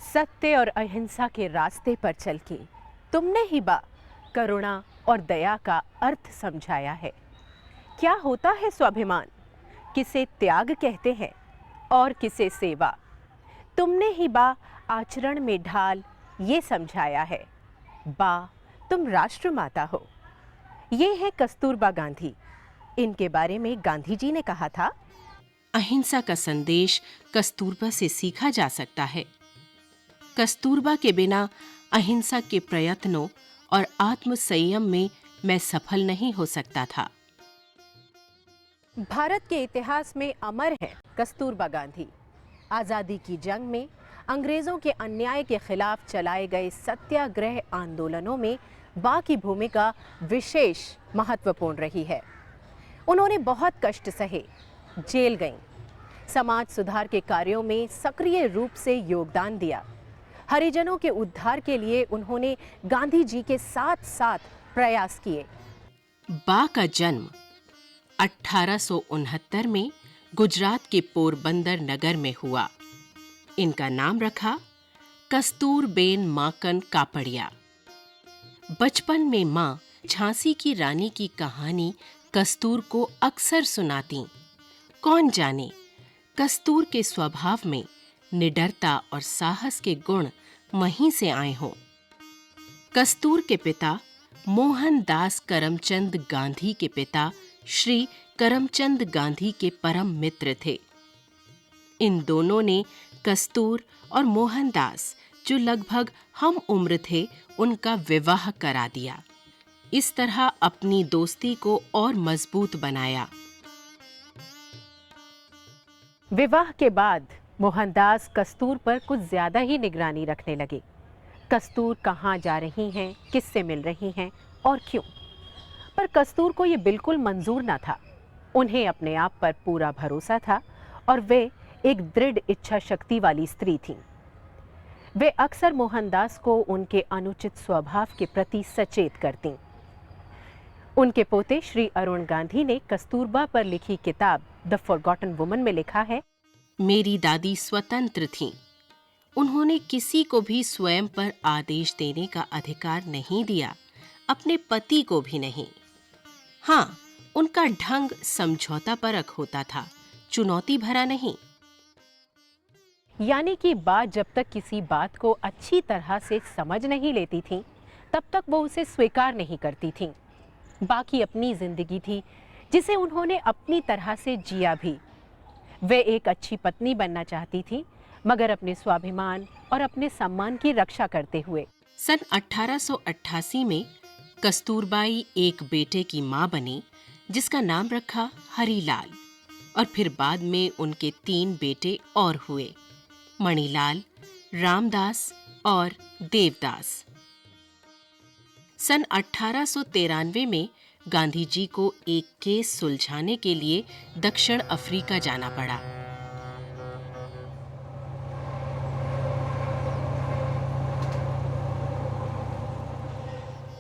सत्य और अहिंसा के रास्ते पर चल के तुमने ही करुणा और दया का अर्थ समझाया है। क्या होता है स्वाभिमान, किसे त्याग कहते हैं और किसे सेवा, तुमने ही आचरण में ढाल ये समझाया है। तुम राष्ट्रमाता हो। ये है कस्तूरबा गांधी। इनके बारे में गांधी जी ने कहा था, अहिंसा का संदेश कस्तूरबा से सीखा जा सकता है। कस्तूरबा के बिना अहिंसा के प्रयत्नों और आत्म संयम में मैं सफल नहीं हो सकता था। भारत के इतिहास में अमर है कस्तूरबा गांधी। आज़ादी की जंग में अंग्रेजों के अन्याय के खिलाफ चलाए गए सत्याग्रह आंदोलनों में बा की भूमिका विशेष महत्वपूर्ण रही है। उन्होंने बहुत कष्ट सहे, जेल गईं, समाज सुधार के कार्यों में सक्रिय रूप से योगदान दिया। हरिजनों के उद्धार के लिए उन्होंने गांधी जी के साथ साथ प्रयास किए। बा का जन्म 1869 में गुजरात के पोरबंदर नगर में हुआ। इनका नाम रखा कस्तूरबेन माकन कापड़िया। बचपन में मां झांसी की रानी की कहानी कस्तूर को अक्सर सुनाती। कौन जाने कस्तूर के स्वभाव में निडरता और साहस के गुण वहीं से आए हों। कस्तूर के पिता मोहनदास करमचंद गांधी के पिता श्री करमचंद गांधी के परम मित्र थे। इन दोनों ने कस्तूर और मोहनदास, जो लगभग हम उम्र थे, उनका विवाह करा दिया। इस तरह अपनी दोस्ती को और मजबूत बनाया। विवाह के बाद मोहनदास कस्तूर पर कुछ ज्यादा ही निगरानी रखने लगे। कस्तूर कहाँ जा रही हैं, किससे मिल रही हैं और क्यों। पर कस्तूर को ये बिल्कुल मंजूर ना था। उन्हें अपने आप पर पूरा भरोसा था और वे एक दृढ़ इच्छा शक्ति वाली स्त्री थीं। वे अक्सर मोहनदास को उनके अनुचित स्वभाव के प्रति सचेत करतीं। उनके पोते श्री अरुण गांधी ने कस्तूरबा पर लिखी किताब द फॉरगॉटन वुमन में लिखा है, मेरी दादी स्वतंत्र थीं। उन्होंने किसी को भी स्वयं पर आदेश देने का अधिकार नहीं दिया, अपने पति को भी नहीं। हाँ, उनका ढंग समझौता परख होता था, चुनौती भरा नहीं। यानी कि बात जब तक किसी बात को अच्छी तरह से समझ नहीं लेती थीं, तब तक वो उसे स्वीकार नहीं करती थीं। बाकी अपनी जिंदगी थी जिसे उन्होंने अपनी तरह से जिया भी। वे एक अच्छी पत्नी बनना चाहती थी, मगर अपने स्वाभिमान और अपने सम्मान की रक्षा करते हुए। सन 1888 में कस्तूरबाई एक बेटे की मां बनी, जिसका नाम रखा हरीलाल, और फिर बाद में उनके 3 बेटे और हुए, मणिलाल, रामदास और देवदास। सन 1893 में गांधी जी को एक केस सुलझाने के लिए दक्षिण अफ्रीका जाना पड़ा।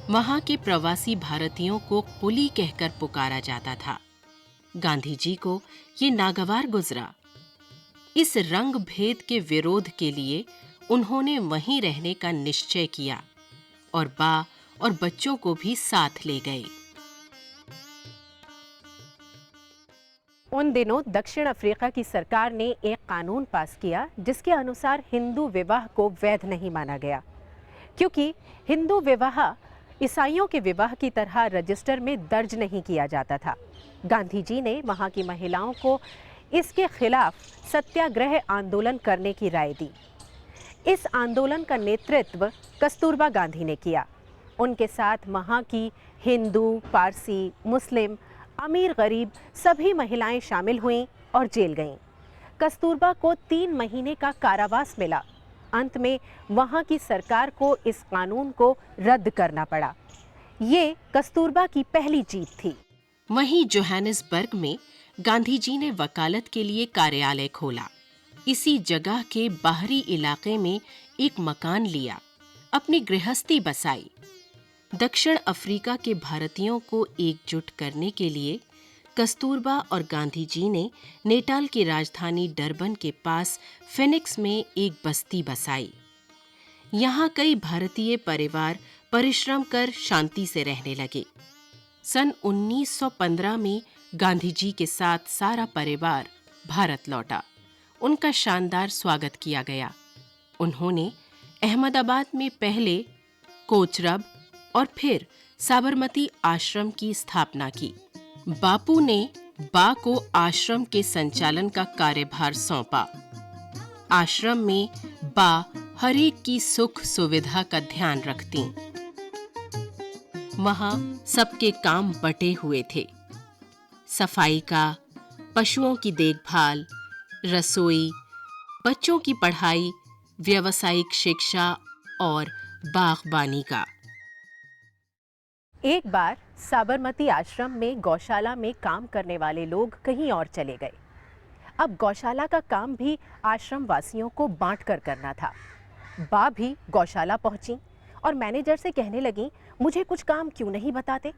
वहां के प्रवासी भारतीयों को कुली कहकर पुकारा जाता था। गांधी जी को ये नागवार गुजरा। इस रंग भेद के विरोध के लिए उन्होंने वहीं रहने का निश्चय किया और बा और बच्चों को भी साथ ले गए। उन दिनों दक्षिण अफ्रीका की सरकार ने एक कानून पास किया जिसके अनुसार हिंदू विवाह को वैध नहीं माना गया, क्योंकि हिंदू विवाह ईसाइयों के विवाह की तरह रजिस्टर में दर्ज नहीं किया जाता था। गांधी जी ने वहां की महिलाओं को इसके खिलाफ सत्याग्रह आंदोलन करने की राय दी। इस आंदोलन का नेतृत्व कस्तूरबा गांधी ने किया। उनके साथ वहाँ की हिंदू, पारसी, मुस्लिम, अमीर गरीब सभी महिलाएं शामिल हुईं और जेल गईं। कस्तूरबा को 3 महीने का कारावास मिला। अंत में वहाँ की सरकार को इस कानून को रद्द करना पड़ा। ये कस्तूरबा की पहली जीत थी। वहीं जोहानिसबर्ग में गांधी जी ने वकालत के लिए कार्यालय खोला। इसी जगह के बाहरी इलाके में एक मकान लिया, अपनी गृहस्थी बसाई। दक्षिण अफ्रीका के भारतीयों को एकजुट करने के लिए कस्तूरबा और गांधी जी ने नेटाल की राजधानी डरबन के पास फिनिक्स में एक बस्ती बसाई। यहाँ कई भारतीय परिवार परिश्रम कर शांति से रहने लगे। सन 1915 में गांधी जी के साथ सारा परिवार भारत लौटा। उनका शानदार स्वागत किया गया। उन्होंने अहमदाबाद में पहले कोचरब और फिर साबरमती आश्रम की स्थापना की। बापू ने बा को आश्रम के संचालन का कार्यभार सौंपा। आश्रम में बा हर एक की सुख सुविधा का ध्यान रखती। वहां सबके काम बटे हुए थे। सफाई का, पशुओं की देखभाल, रसोई, बच्चों की पढ़ाई, व्यावसायिक शिक्षा और बागबानी का। एक बार साबरमती आश्रम में गौशाला में काम करने वाले लोग कहीं और चले गए। अब गौशाला का काम भी आश्रम वासियों को बांट कर करना था। बा भी गौशाला पहुंची और मैनेजर से कहने लगी, मुझे कुछ काम क्यों नहीं बताते।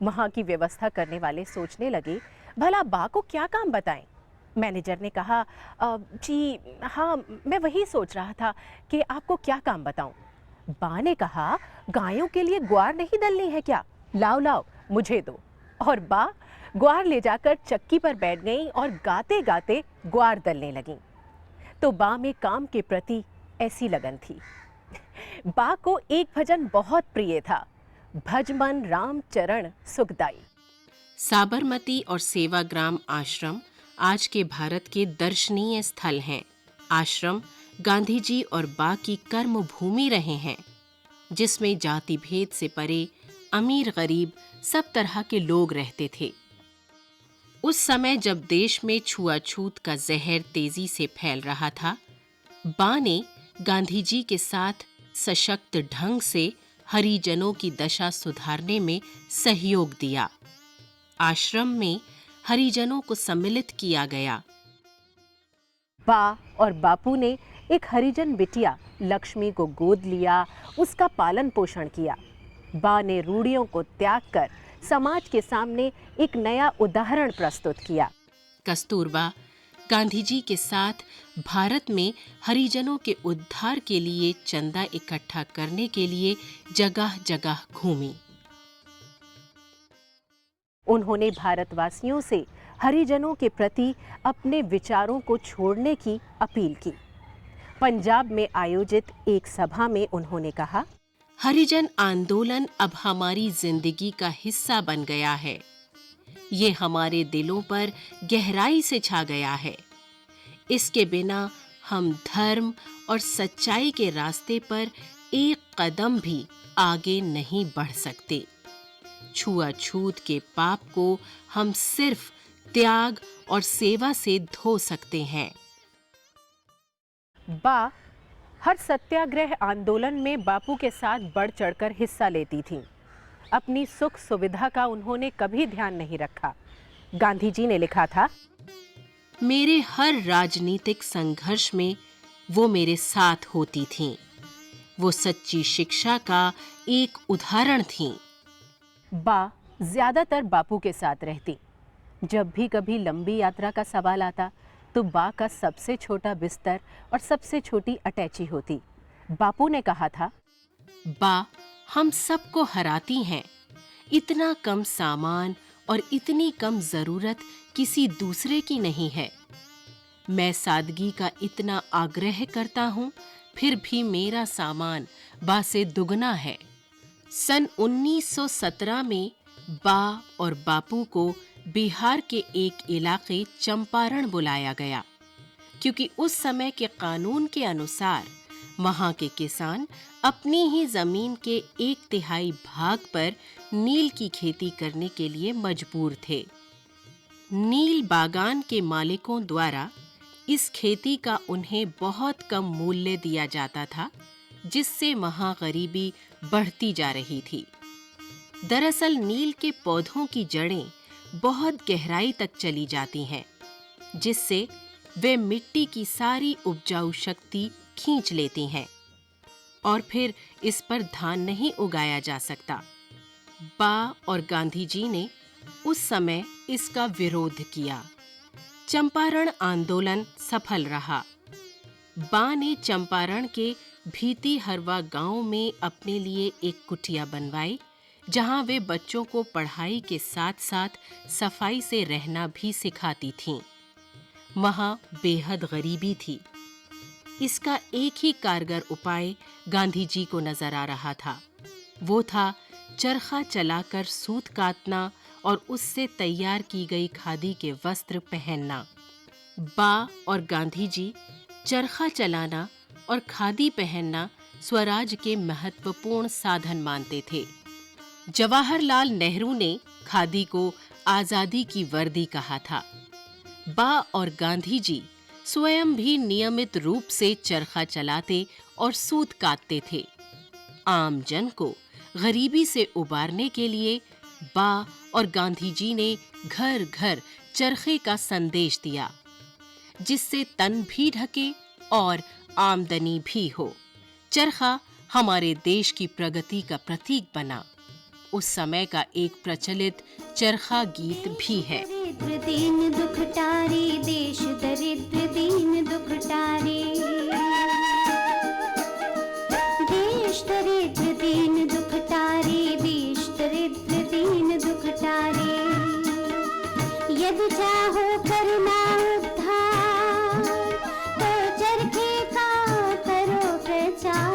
वहां की व्यवस्था करने वाले सोचने लगे, भला बा को क्या काम बताएं। मैनेजर ने कहा, जी हाँ, मैं वही सोच रहा था कि आपको क्या काम बताऊं। बा ने कहा, गायों के लिए ग्वार नहीं डलनी है क्या? लाओ लाओ मुझे दो। और बा ग्वार ले जाकर चक्की पर बैठ गई और गाते गाते ग्वार दलने लगी। तो बा में काम के प्रति ऐसी लगन थी। बा को एक भजन बहुत प्रिय था, भज मन राम चरण सुखदाई। साबरमती और सेवाग्राम आश्रम आज के भारत के दर्शनीय स्थल हैं। आश्रम गांधी जी और बा की कर्म भूमि रहे हैं, जिसमें जाति भेद से परे अमीर गरीब सब तरह के लोग रहते थे। उस समय जब देश में छुआछूत का जहर तेजी से फैल रहा था, बा ने गांधी जी के साथ सशक्त ढंग से हरिजनों की दशा सुधारने में सहयोग दिया। आश्रम में हरिजनों को सम्मिलित किया गया। बा और बापू ने एक हरिजन बिटिया लक्ष्मी को गोद लिया, उसका पालन पोषण किया। बा ने रूढ़ियों को त्याग कर समाज के सामने एक नया उदाहरण प्रस्तुत किया। कस्तूरबा गांधी जी के साथ भारत में हरिजनों के उद्धार के लिए चंदा इकट्ठा करने के लिए जगह जगह घूमी। उन्होंने भारतवासियों से हरिजनों के प्रति अपने विचारों को छोड़ने की अपील की। पंजाब में आयोजित एक सभा में उन्होंने कहा, हरिजन आंदोलन अब हमारी जिंदगी का हिस्सा बन गया है। ये हमारे दिलों पर गहराई से छा गया है। इसके बिना हम धर्म और सच्चाई के रास्ते पर एक कदम भी आगे नहीं बढ़ सकते। छुआछूत के पाप को हम सिर्फ त्याग और सेवा से धो सकते हैं। बा हर सत्याग्रह आंदोलन में बापू के साथ बढ़ चढ़कर हिस्सा लेती थीं। अपनी सुख सुविधा का उन्होंने कभी ध्यान नहीं रखा। गांधी जी ने लिखा था, मेरे हर राजनीतिक संघर्ष में वो मेरे साथ होती थीं। वो सच्ची शिक्षा का एक उदाहरण थीं। बा ज्यादातर बापू के साथ रहती। जब भी कभी लंबी यात्रा का सवाल आता तो बा का सबसे छोटा बिस्तर और सबसे छोटी अटैची होती। बापू ने कहा था, बा हम सबको हराती हैं। इतना कम सामान और इतनी कम जरूरत किसी दूसरे की नहीं है। मैं सादगी का इतना आग्रह करता हूँ, फिर भी मेरा सामान बा से दुगना है। सन 1917 में बा और बापू को बिहार के एक इलाके चंपारण बुलाया गया, क्योंकि उस समय के कानून के अनुसार वहां के किसान अपनी ही जमीन के 1/3 भाग पर नील की खेती करने के लिए मजबूर थे। नील बागान के मालिकों द्वारा इस खेती का उन्हें बहुत कम मूल्य दिया जाता था, जिससे वहां गरीबी बढ़ती जा रही थी। दरअसल नील के पौधों की जड़ें बहुत गहराई तक चली जाती हैं, जिससे वे मिट्टी की सारी उपजाऊ शक्ति खींच लेती हैं और फिर इस पर धान नहीं उगाया जा सकता। बा और गांधी जी ने उस समय इसका विरोध किया। चंपारण आंदोलन सफल रहा। बा ने चंपारण के भीती हरवा गांव में अपने लिए एक कुटिया बनवाई, जहां वे बच्चों को पढ़ाई के साथ साथ सफाई से रहना भी सिखाती थीं। वहां बेहद गरीबी थी। इसका एक ही कारगर उपाय गांधी जी को नजर आ रहा था। वो था चरखा चलाकर सूत काटना और उससे तैयार की गई खादी के वस्त्र पहनना। बा और गांधी जी चरखा चलाना और खादी पहनना स्वराज के महत्वपूर्ण साधन मानते थे। जवाहरलाल नेहरू ने खादी को आजादी की वर्दी कहा था। बा और गांधी जी स्वयं भी नियमित रूप से चरखा चलाते और सूत काटते थे। आम जन को गरीबी से उबारने के लिए बा और गांधी जी ने घर घर चरखे का संदेश दिया, जिससे तन भी ढके और आमदनी भी हो। चरखा हमारे देश की प्रगति का प्रतीक बना। उस समय का एक प्रचलित चरखा गीत भी है। दरिद्र दीन दुख टारे, देश दरिद्र दीन दुख टारे, देश दरिद्र दीन दुख टारे, देश दरिद्र दीन दुख टारे। यदि चाहो करना उद्धार, तो चरखे का करो प्रचार।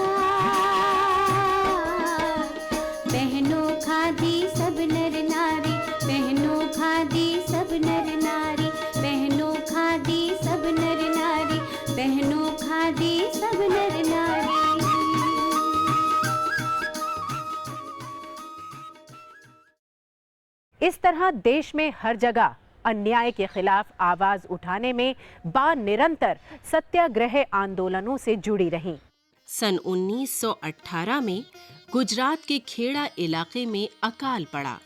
पहनो खादी सब नर नारी, पहनो खादी सब नर नारी, पहनो खादी सब नर नारी, पहनो खादी सब नर नारी। इस तरह देश में हर जगह अन्याय के खिलाफ आवाज उठाने में बा निरंतर सत्याग्रह आंदोलनों से जुड़ी रहीं। सन 1918 में गुजरात के खेड़ा इलाके में अकाल पड़ा।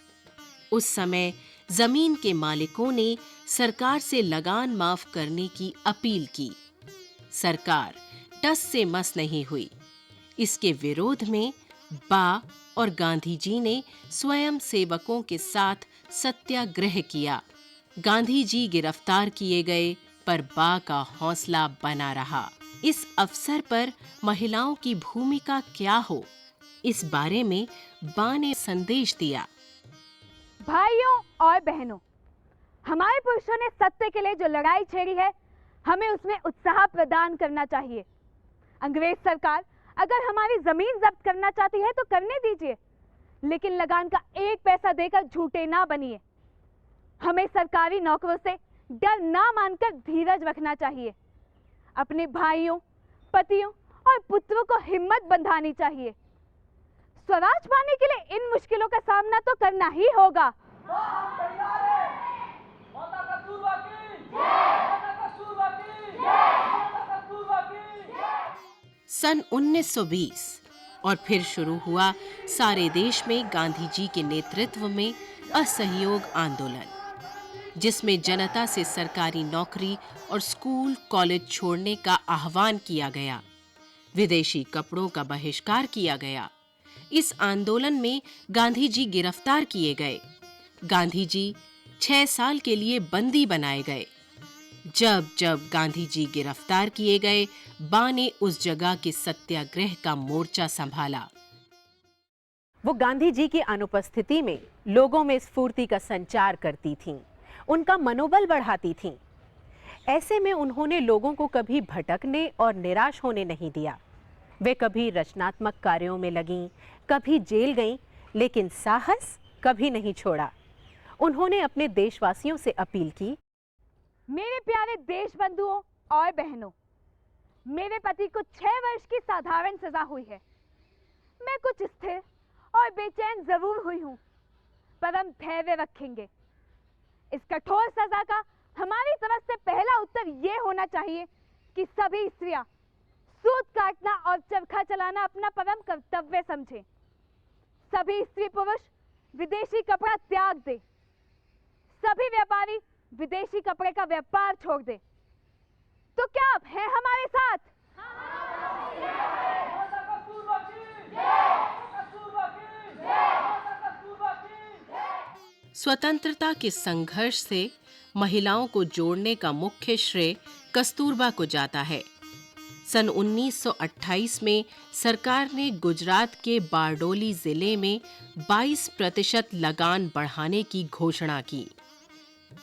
उस समय जमीन के मालिकों ने सरकार से लगान माफ करने की अपील की। सरकार टस से मस नहीं हुई। इसके विरोध में बा और गांधी जी ने स्वयं सेवकों के साथ सत्याग्रह किया। गांधी जी गिरफ्तार किए गए, पर बा का हौसला बना रहा। इस अवसर पर महिलाओं की भूमिका क्या हो, इस बारे में बा ने संदेश दिया। भाइयों और बहनों, हमारे पुरुषों ने सत्य के लिए जो लड़ाई छेड़ी है, हमें उसमें उत्साह प्रदान करना चाहिए। अंग्रेज सरकार अगर हमारी जमीन जब्त करना चाहती है तो करने दीजिए, लेकिन लगान का एक पैसा देकर झूठे ना बनिए। हमें सरकारी नौकरों से डर ना मानकर धीरज रखना चाहिए। अपने भाइयों, पतियों और पुत्रों को हिम्मत बंधानी चाहिए। स्वराज पाने के लिए इन मुश्किलों का सामना तो करना ही होगा। सन 1920 और फिर शुरू हुआ सारे देश में गांधी जी के नेतृत्व में असहयोग आंदोलन, जिसमें जनता से सरकारी नौकरी और स्कूल कॉलेज छोड़ने का आह्वान किया गया। विदेशी कपड़ों का बहिष्कार किया गया। इस आंदोलन में गांधी जी गिरफ्तार किए गए। गांधी जी 6 साल के लिए बंदी बनाए गए। जब जब गांधी जी गिरफ्तार किए गए, बा ने उस जगह के सत्याग्रह का मोर्चा संभाला। वो गांधी जी की अनुपस्थिति में लोगों में स्फूर्ति का संचार करती थीं, उनका मनोबल बढ़ाती थीं। ऐसे में उन्होंने लोगों को कभी भटकने और निराश होने नहीं दिया। वे कभी रचनात्मक कार्यों में लगीं, कभी जेल गईं, लेकिन साहस कभी नहीं छोड़ा। उन्होंने अपने देशवासियों से अपील की, मेरे प्यारे देश बंधुओं और बहनों, मेरे पति को 6 वर्ष की साधारण सजा हुई है। मैं कुछ स्थिर और बेचैन जरूर हुई हूँ, पर हम धैर्य रखेंगे। इस कठोर सजा का हमारी तरफ से पहला उत्तर ये होना चाहिए कि सभी स्त्रियां सूत काटना और चरखा चलाना अपना परम कर्तव्य समझें। सभी स्त्री पुरुष विदेशी कपड़ा त्याग दे। सभी व्यापारी विदेशी कपड़े का व्यापार छोड़ दे। तो क्या आप हैं हमारे साथ? स्वतंत्रता के संघर्ष से महिलाओं को जोड़ने का मुख्य श्रेय कस्तूरबा को जाता है। सन 1928 में सरकार ने गुजरात के बारडोली जिले में 22% लगान बढ़ाने की घोषणा की।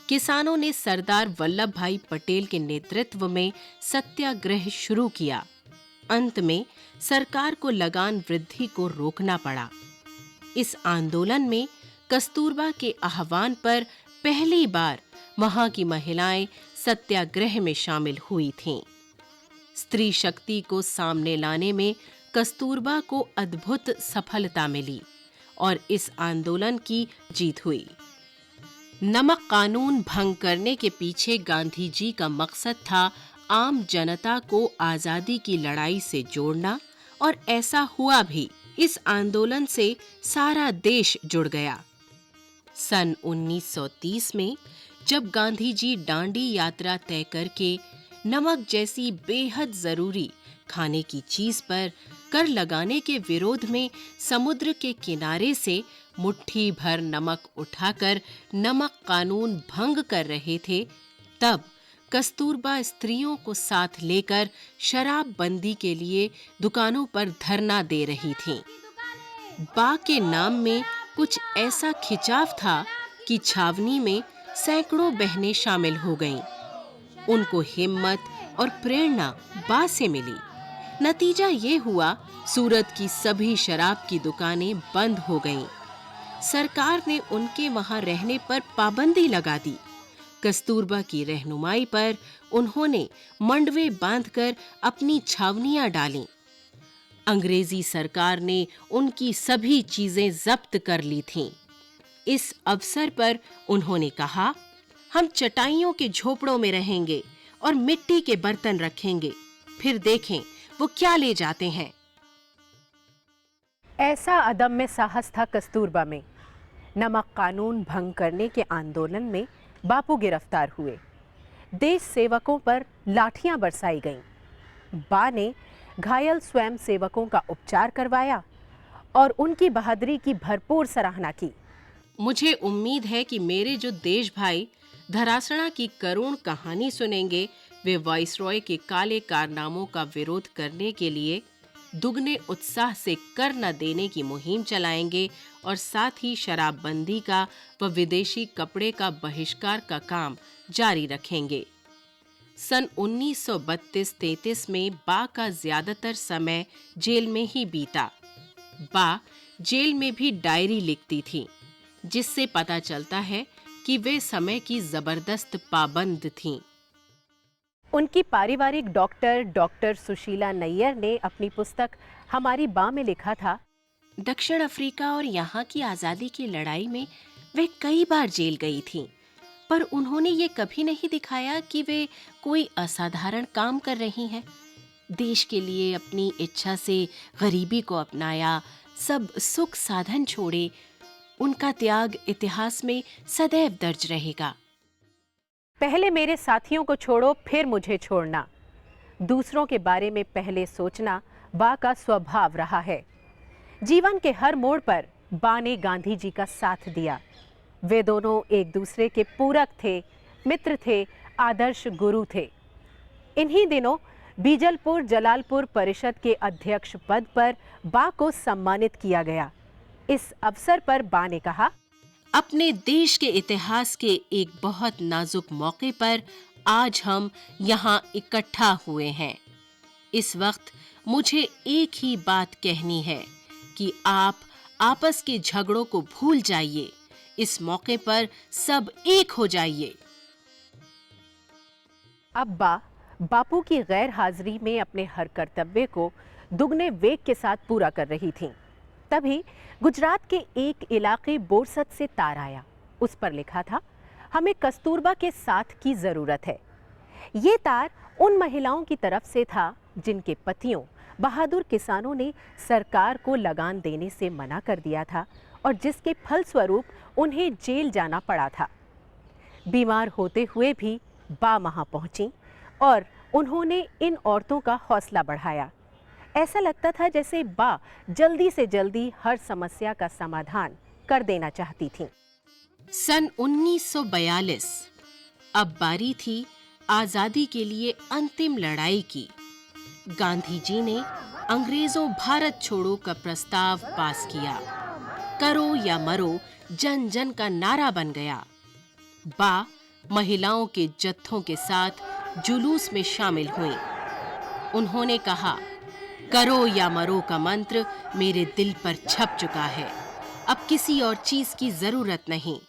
किसानों ने सरदार वल्लभ भाई पटेल के नेतृत्व में सत्याग्रह शुरू किया। अंत में सरकार को लगान वृद्धि को रोकना पड़ा। इस आंदोलन में कस्तूरबा के आह्वान पर पहली बार वहां की महिलाएं सत्याग्रह में शामिल हुई थीं। स्त्री शक्ति को सामने लाने में कस्तूरबा को अद्भुत सफलता मिली और इस आंदोलन की जीत हुई। नमक कानून भंग करने के पीछे गांधी जी का मकसद था आम जनता को आजादी की लड़ाई से जोड़ना, और ऐसा हुआ भी। इस आंदोलन से सारा देश जुड़ गया। सन 1930 में जब गांधी जी दांडी यात्रा तय करके नमक जैसी बेहद जरूरी खाने की चीज पर कर लगाने के विरोध में समुद्र के किनारे से मुट्ठी भर नमक उठाकर नमक कानून भंग कर रहे थे, तब कस्तूरबा स्त्रियों को साथ लेकर शराबबंदी के लिए दुकानों पर धरना दे रही थीं। बा के नाम में कुछ ऐसा खिंचाव था कि छावनी में सैकड़ों बहनें शामिल हो गईं। उनको हिम्मत और प्रेरणा बा से मिली। नतीजा ये हुआ, सूरत की सभी शराब की दुकानें बंद हो गईं। सरकार ने उनके वहां रहने पर पाबंदी लगा दी। कस्तूरबा की रहनुमाई पर उन्होंने मंडवे बांधकर अपनी छावनियां डालीं। अंग्रेजी सरकार ने उनकी सभी चीजें जब्त कर ली थीं। इस अवसर पर उन्होंने कहा, हम चटाइयों के झोपड़ों में रहेंगे और मिट्टी के बर्तन रखेंगे, फिर देखें वो क्या ले जाते हैं। ऐसा अदम्य साहस था कस्तूरबा में। नमक कानून भंग करने के आंदोलन में बापू गिरफ्तार हुए। देश सेवकों पर लाठियां बरसाई गईं। बा ने घायल स्वयं सेवकों का उपचार करवाया और उनकी बहादुरी की भरपूर सराहना की। मुझे उम्मीद है कि मेरे जो देश भाई धरासना की करुण कहानी सुनेंगे, वे वाइसरॉय के काले कारनामों का विरोध करने के लिए दुगने उत्साह से कर न देने की मुहिम चलाएंगे और साथ ही शराबबंदी का व विदेशी कपड़े का बहिष्कार का काम जारी रखेंगे। सन 1932-33 में बा का ज्यादातर समय जेल में ही बीता। बा जेल में भी डायरी लिखती थी, जिससे पता चलता है कि वे समय की जबरदस्त पाबंद थीं। उनकी पारिवारिक डॉक्टर सुशीला नैयर ने अपनी पुस्तक हमारी बा में लिखा था, दक्षिण अफ्रीका और यहाँ की आजादी की लड़ाई में वे कई बार जेल गई थीं, पर उन्होंने ये कभी नहीं दिखाया कि वे कोई असाधारण काम कर रही हैं। देश के लिए अपनी इच्छा से गरीबी को अपनाया, सब सुख साधन छोड़े। उनका त्याग इतिहास में सदैव दर्ज रहेगा। पहले मेरे साथियों को छोड़ो, फिर मुझे छोड़ना। दूसरों के बारे में पहले सोचना बा का स्वभाव रहा है। जीवन के हर मोड़ पर बा ने गांधी जी का साथ दिया। वे दोनों एक दूसरे के पूरक थे, मित्र थे, आदर्श गुरु थे। इन्हीं दिनों बीजलपुर जलालपुर परिषद के अध्यक्ष पद पर बा को सम्मानित किया गया। इस अवसर पर बा ने कहा, अपने देश के इतिहास के एक बहुत नाजुक मौके पर आज हम यहाँ इकट्ठा हुए हैं। इस वक्त मुझे एक ही बात कहनी है कि आप आपस के झगड़ों को भूल जाइए। इस मौके पर सब एक हो जाइए। अब बा बापू की गैर हाजिरी में अपने हर कर्तव्य को दुगने वेग के साथ पूरा कर रही थीं। तभी गुजरात के एक इलाके बोरसद से तार आया। उस पर लिखा था, हमें कस्तूरबा के साथ की जरूरत है। ये तार उन महिलाओं की तरफ से था जिनके पतियों बहादुर किसानों ने सरकार को लगान देने से मना कर दिया था और जिसके फलस्वरूप उन्हें जेल जाना पड़ा था। बीमार होते हुए भी बा वहां पहुंची और उन्होंने इन औरतों का हौसला बढ़ाया। ऐसा लगता था जैसे बा जल्दी से जल्दी हर समस्या का समाधान कर देना चाहती थीं। सन 1942 अब बारी थी आजादी के लिए अंतिम लड़ाई की। गांधी जी ने अंग्रेजों भारत छोड़ो का प्रस्ताव पास किया। करो या मरो जन जन का नारा बन गया। बा महिलाओं के जत्थों के साथ जुलूस में शामिल हुई। उन्होंने कहा, करो या मरो का मंत्र मेरे दिल पर छप चुका है, अब किसी और चीज की जरूरत नहीं।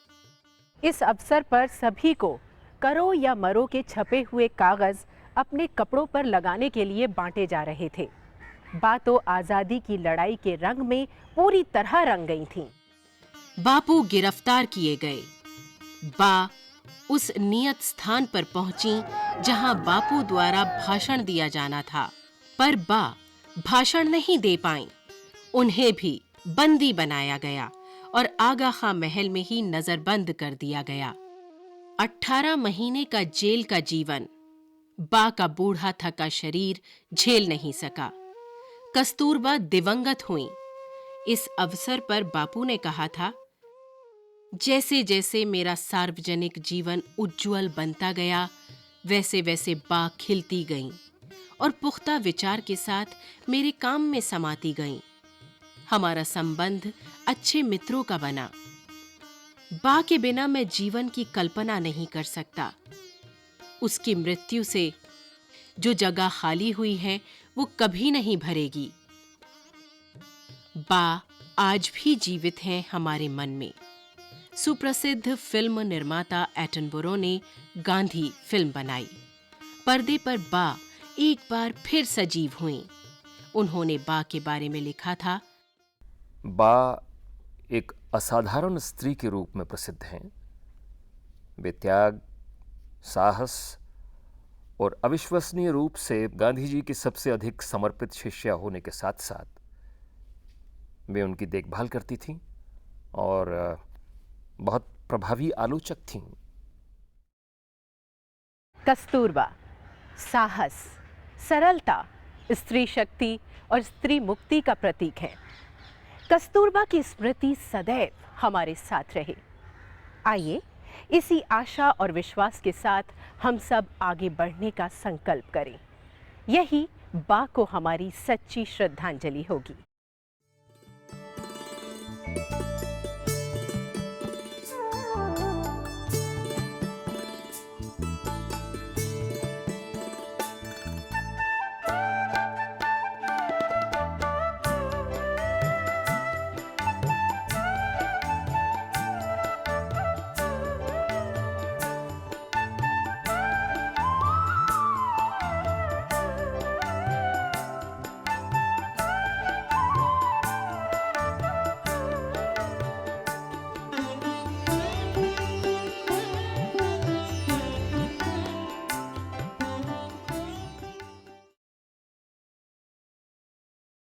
इस अवसर पर सभी को करो या मरो के छपे हुए कागज अपने कपड़ों पर लगाने के लिए बांटे जा रहे थे। बा तो आजादी की लड़ाई के रंग में पूरी तरह रंग गई थीं। बापू गिरफ्तार किए गए। बा उस नियत स्थान पर पहुंची जहां बापू द्वारा भाषण दिया जाना था, पर बा भाषण नहीं दे पाईं। उन्हें भी बंदी बनाया गया और आगा खां महल में ही नजरबंद कर दिया गया। 18 महीने का जेल का जीवन बा का बूढ़ा थका शरीर झेल नहीं सका। कस्तूरबा दिवंगत हुई। इस अवसर पर बापू ने कहा था, जैसे जैसे मेरा सार्वजनिक जीवन उज्जवल बनता गया, वैसे वैसे बा खिलती गईं और पुख्ता विचार के साथ मेरे काम में समाती गईं। हमारा संबंध अच्छे मित्रों का बना। बा के बिना मैं जीवन की कल्पना नहीं कर सकता। उसकी मृत्यु से जो जगह खाली हुई है वो कभी नहीं भरेगी। बा आज भी जीवित हैं हमारे मन में। सुप्रसिद्ध फिल्म निर्माता एटनबरो ने गांधी फिल्म बनाई। पर्दे पर बा एक बार फिर सजीव हुईं। उन्होंने बा के बारे में लिखा था, बा एक असाधारण स्त्री के रूप में प्रसिद्ध हैं। वे त्याग, साहस और अविश्वसनीय रूप से गांधी जी की सबसे अधिक समर्पित शिष्या होने के साथ साथ वे उनकी देखभाल करती थीं और बहुत प्रभावी आलोचक थीं। कस्तूरबा साहस, सरलता, स्त्री शक्ति और स्त्री मुक्ति का प्रतीक है। कस्तूरबा की स्मृति सदैव हमारे साथ रहे। आइए इसी आशा और विश्वास के साथ हम सब आगे बढ़ने का संकल्प करें। यही बा को हमारी सच्ची श्रद्धांजलि होगी।